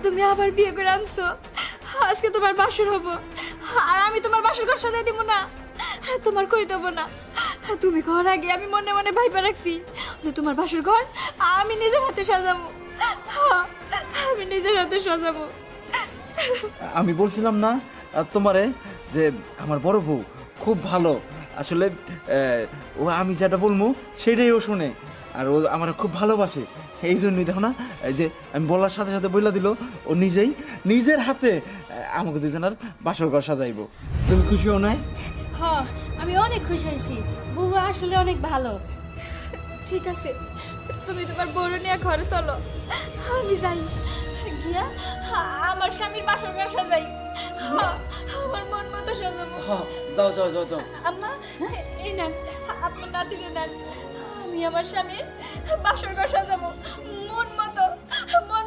তুমি আবার বিয়ে করে আনছো, আজকে তোমার বাসর হবো, আর আমি তোমার বাসর ঘর সাজাই দিব না? তোমার কই দেবো না? তুমি ঘর আগে আমি মনে মনে ভাইবা রাখছি যে তোমার বাসর ঘর আমি নিজের হাতে সাজাবো, আমি নিজের হাতে সাজাবো। আমি বলছিলাম না তোমারে যে আমার বড় বউ খুব ভালো। আসলে ও আমি যেটা বলবো সেটাই ও শোনে, আর ও আমার খুব ভালোবাসে। এই জন্যই দেখো না, এই যে আমি বলার সাথে সাথে বইলা দিল, ও নিজেই নিজের হাতে আমাকে দুজনের বাসর ঘর সাজাইবো। তুমি খুশি হও নাই? হ, আমি অনেক খুশি হয়েছি। বউ আসলে অনেক ভালো। ঠিক আছে, তুমি তোমার বড় নিয়ে ঘরে চলো, আমি যাই গিয়া আমার স্বামীর বাসর ঘর সাজাই, আমার মন মতো সাজাবো। যাও যাও যাও যাও। আম্মা, এই নেন আপনার নাতিরে নেন, আমি আমার স্বামীর বাসর ঘর সাজাবো মন মতো, মন